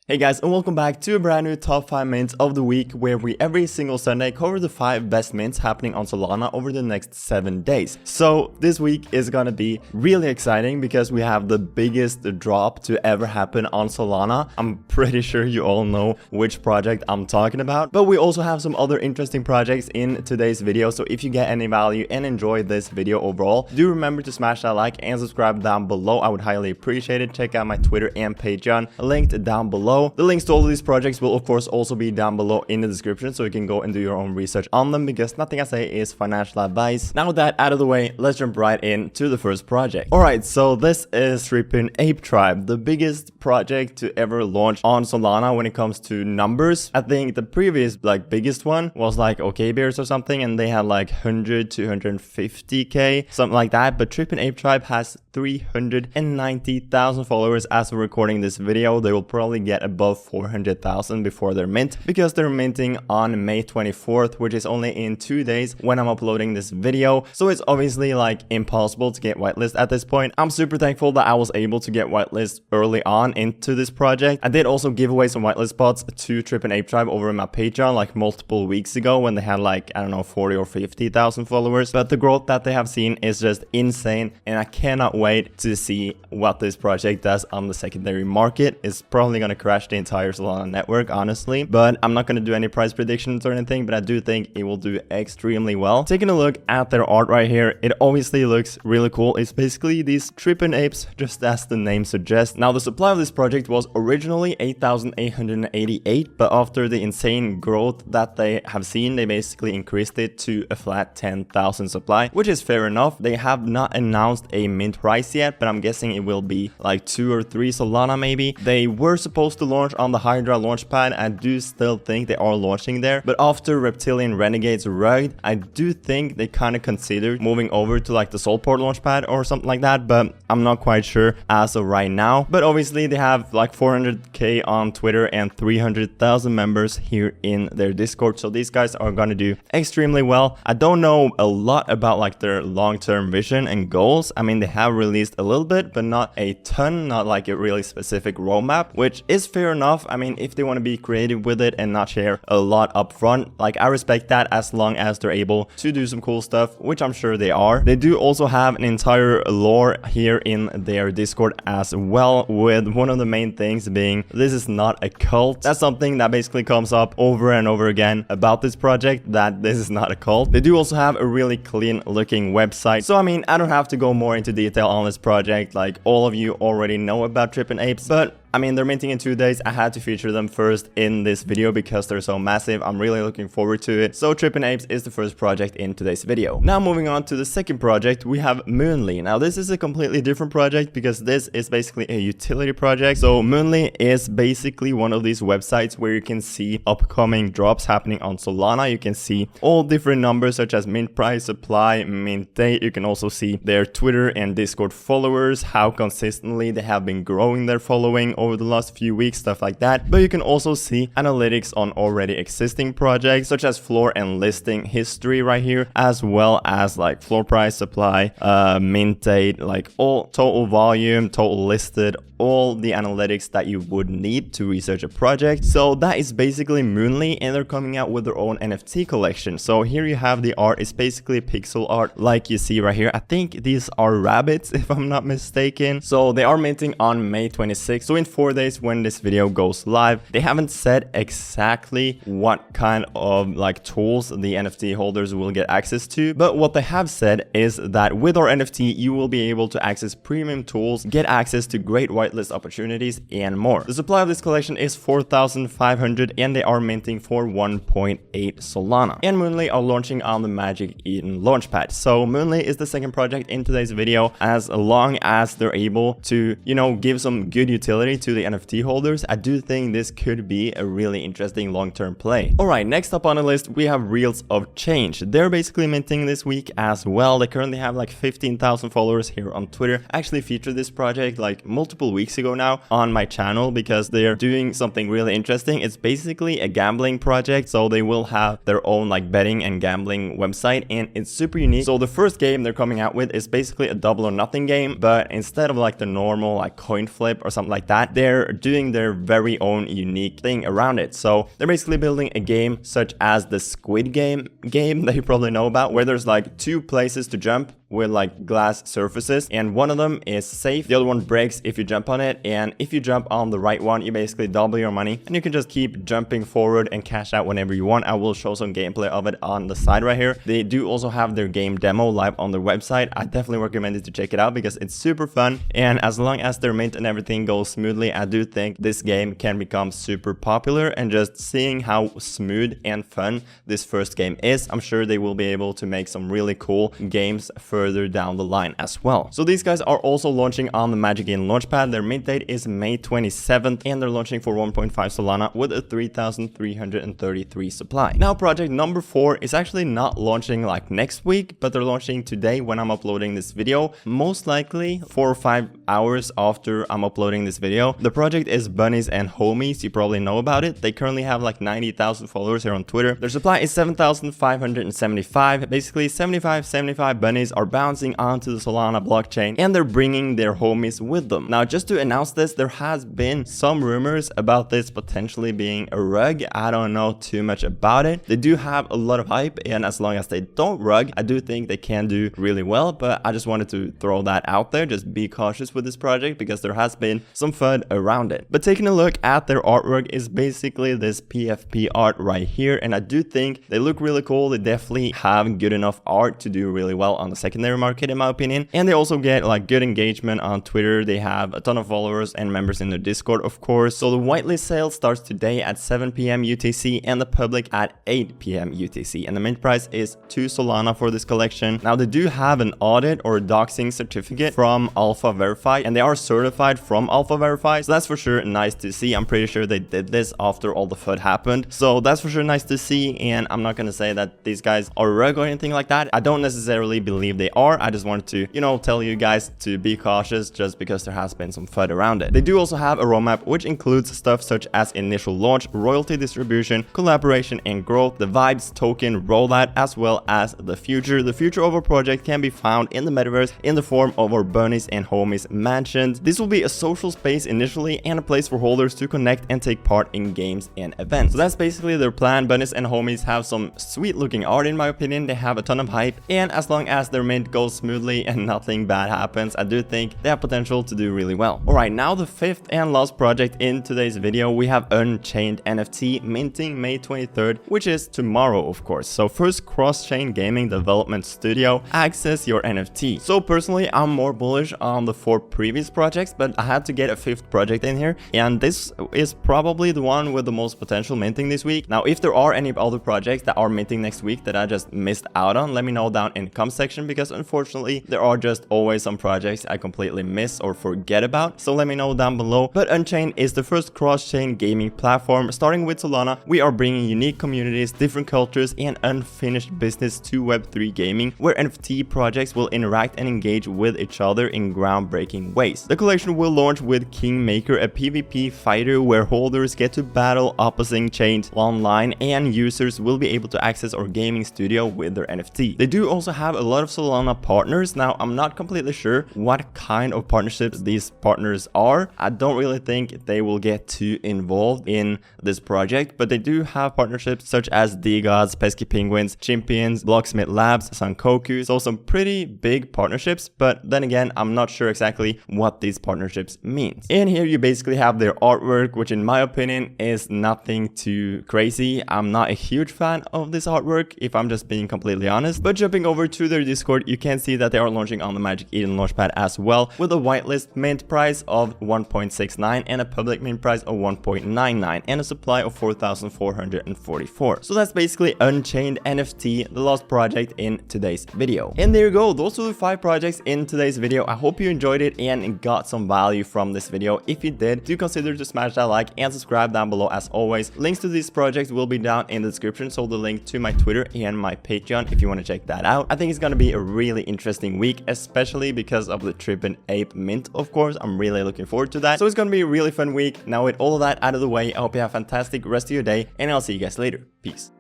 Hey guys, and welcome back to a brand new top 5 mints of the week where we every single Sunday cover the 5 best mints happening on Solana over the next 7 days. So this week is gonna be really exciting because we have the biggest drop to ever happen on Solana. I'm pretty sure you all know which project I'm talking about, but we also have some other interesting projects in today's video. So if you get any value and enjoy this video overall, do remember to smash that like and subscribe down below. I would highly appreciate it. Check out my Twitter and Patreon linked down below. The links to all of these projects will of course also be down below in the description, so you can go and do your own research on them because nothing I say is financial advice. Now with that out of the way, let's jump right into the first project. Alright, so this is Trippin Ape Tribe, the biggest project to ever launch on Solana when it comes to numbers. I think the previous biggest one was like OK Bears or something, and they had like 100 to 150k, something like that. But Trippin Ape Tribe has 390,000 followers as we're recording this video. They will probably get above 400,000 before they're mint because they're minting on May 24th, which is only in 2 days when I'm uploading this video. So it's obviously like impossible to get whitelist at this point. I'm super thankful that I was able to get whitelist early on into this project. I did also give away some whitelist spots to Trippin Ape Tribe over in my Patreon like multiple weeks ago when they had like, I don't know, 40 or 50,000 followers. But the growth that they have seen is just insane, and I cannot wait to see what this project does on the secondary market. It's probably gonna crash the entire Solana network, honestly, but I'm not going to do any price predictions or anything, but I do think it will do extremely well. Taking a look at their art right here, it obviously looks really cool. It's basically these Trippin Apes, just as the name suggests. Now the supply of this project was originally 8,888, but after the insane growth that they have seen, they basically increased it to a flat 10,000 supply, which is fair enough. They have not announced a mint price yet, but I'm guessing it will be like 2 or 3 Solana maybe. They were supposed to launch on the Hydra launchpad. I do still think they are launching there, but after Reptilian Renegades Rugged, I do think they kind of considered moving over to like the Soulport launchpad or something like that, but I'm not quite sure as of right now. But obviously they have like 400k on Twitter and 300,000 members here in their Discord, so these guys are gonna do extremely well. I don't know a lot about like their long-term vision and goals. I mean, they have released a little bit, but not a ton, not like a really specific roadmap, which is fair enough. I mean, if they want to be creative with it and not share a lot up front, like I respect that as long as they're able to do some cool stuff, which I'm sure they are. They do also have an entire lore here in their Discord as well, with one of the main things being this is not a cult. That's something that basically comes up over and over again about this project, that this is not a cult. They do also have a really clean looking website, so I mean, I don't have to go more into detail on this project. Like all of you already know about Trippin Apes, but I mean, they're minting in 2 days. I had to feature them first in this video because they're so massive. I'm really looking forward to it. So Trippin Apes is the first project in today's video. Now moving on to the second project, we have Moonly. Now this is a completely different project because this is basically a utility project. So Moonly is basically one of these websites where you can see upcoming drops happening on Solana. You can see all different numbers such as mint price, supply, mint date. You can also see their Twitter and Discord followers, how consistently they have been growing their following over the last few weeks, stuff like that. But you can also see analytics on already existing projects such as floor and listing history right here, as well as like floor price, supply, mint date, like all total volume, total listed, all the analytics that you would need to research a project. So that is basically Moonly, and they're coming out with their own NFT collection. So here you have the art. It's basically pixel art like you see right here. I think these are rabbits if I'm not mistaken. So they are minting on May 26th, so in 4 days when this video goes live. They haven't said exactly what kind of like tools the NFT holders will get access to, but what they have said is that with our NFT you will be able to access premium tools, get access to great whitelist opportunities, and more. The supply of this collection is 4,500 and they are minting for 1.8 Solana. And Moonly are launching on the Magic Eden launchpad. So Moonly is the second project in today's video. As long as they're able to, you know, give some good utility to the NFT holders, I do think this could be a really interesting long-term play. Alright, next up on the list we have Reels of Change. They're basically minting this week as well. They currently have like 15,000 followers here on Twitter. I actually featured this project like multiple weeks ago now on my channel because they're doing something really interesting. It's basically a gambling project, so they will have their own like betting and gambling website, and it's super unique. So the first game they're coming out with is basically a double or nothing game, but instead of like the normal like coin flip or something like that, they're doing their very own unique thing around it. So they're basically building a game such as the Squid Game that you probably know about, where there's like 2 places to jump with like glass surfaces, and one of them is safe, the other one breaks if you jump on it, and if you jump on the right one, you basically double your money and you can just keep jumping forward and cash out whenever you want. I will show some gameplay of it on the side right here. They do also have their game demo live on their website. I definitely recommend it to check it out because it's super fun, and as long as their mint and everything goes smoothly, I do think this game can become super popular. And just seeing how smooth and fun this first game is, I'm sure they will be able to make some really cool games further down the line as well. So these guys are also launching on the Magic Eden Launchpad. Their mint date is May 27th, and they're launching for 1.5 Solana with a 3,333 supply. Now project number 4 is actually not launching like next week, but they're launching today when I'm uploading this video, most likely 4 or 5 hours after I'm uploading this video. The project is Bunnies and Homies. You probably know about it. They currently have like 90,000 followers here on Twitter. Their supply is 7,575. Basically 75 bunnies are bouncing onto the Solana blockchain, and they're bringing their homies with them. Now just to announce this, there has been some rumors about this potentially being a rug. I don't know too much about it. They do have a lot of hype, and as long as they don't rug, I do think they can do really well, but I just wanted to throw that out there. Just be cautious with this project because there has been some fun around it. But taking a look at their artwork is basically this PFP art right here, and I do think they look really cool. They definitely have good enough art to do really well on the secondary market in my opinion, and they also get like good engagement on Twitter. They have a ton of followers and members in their Discord, of course. So the whitelist sale starts today at 7 p.m. UTC and the public at 8 p.m. UTC, and the mint price is 2 Solana for this collection. Now they do have an audit or a doxing certificate from Alpha Verify, and they are certified from Alpha Verify, so that's for sure nice to see. I'm pretty sure they did this after all the FUD happened, so that's for sure nice to see. And I'm not gonna say that these guys are rug or anything like that. I don't necessarily believe they are. I just wanted to, you know, tell you guys to be cautious just because there has been some FUD around it. They do also have a roadmap which includes stuff such as initial launch, royalty distribution, collaboration and growth, the vibes token rollout, as well as the future. The future of our project can be found in the metaverse in the form of our Bunnies and Homies mansions. This will be a social space initially and a place for holders to connect and take part in games and events. So that's basically their plan. Bunnies and Homies have some sweet looking art in my opinion. They have a ton of hype, and as long as their mint goes smoothly and nothing bad happens, I do think they have potential to do really well. Alright, now the 5th and last project in today's video, we have Unchained NFT minting May 23rd, which is tomorrow of course. So first cross-chain gaming development studio, access your NFT. So personally I'm more bullish on the 4 previous projects, but I had to get a 5th project in here, and this is probably the one with the most potential minting this week. Now if there are any other projects that are minting next week that I just missed out on, let me know down in the comment section, because unfortunately there are just always some projects I completely miss or forget about, so let me know down below. But Unchained is the first cross-chain gaming platform. Starting with Solana, we are bringing unique communities, different cultures and unfinished business to Web3 gaming, where NFT projects will interact and engage with each other in groundbreaking ways. The collection will launch with Kingmaker, a PvP fighter where holders get to battle opposing chains online, and users will be able to access our gaming studio with their NFT. They do also have a lot of Solana partners. Now I'm not completely sure what kind of partnerships these partners are. I don't really think they will get too involved in this project, but they do have partnerships such as DeGods, Pesky Penguins, Chimpions, Blocksmith Labs, Sankoku, so some pretty big partnerships. But then again, I'm not sure exactly what these partnerships means. In here you basically have their artwork, which in my opinion is nothing too crazy. I'm not a huge fan of this artwork if I'm just being completely honest. But jumping over to their Discord, you can see that they are launching on the Magic Eden Launchpad as well, with a whitelist mint price of 1.69 and a public mint price of 1.99 and a supply of 4,444. So that's basically Unchained NFT, the last project in today's video. And there you go, those are the 5 projects in today's video. I hope you enjoyed it and got some value from this video. If you did, do consider to smash that like and subscribe down below as always. Links to these projects will be down in the description, so the link to my Twitter and my Patreon if you want to check that out. I think it's gonna be a really interesting week, especially because of the Trippin Ape mint, of course. I'm really looking forward to that. So it's gonna be a really fun week. Now with all of that out of the way, I hope you have a fantastic rest of your day, and I'll see you guys later. Peace.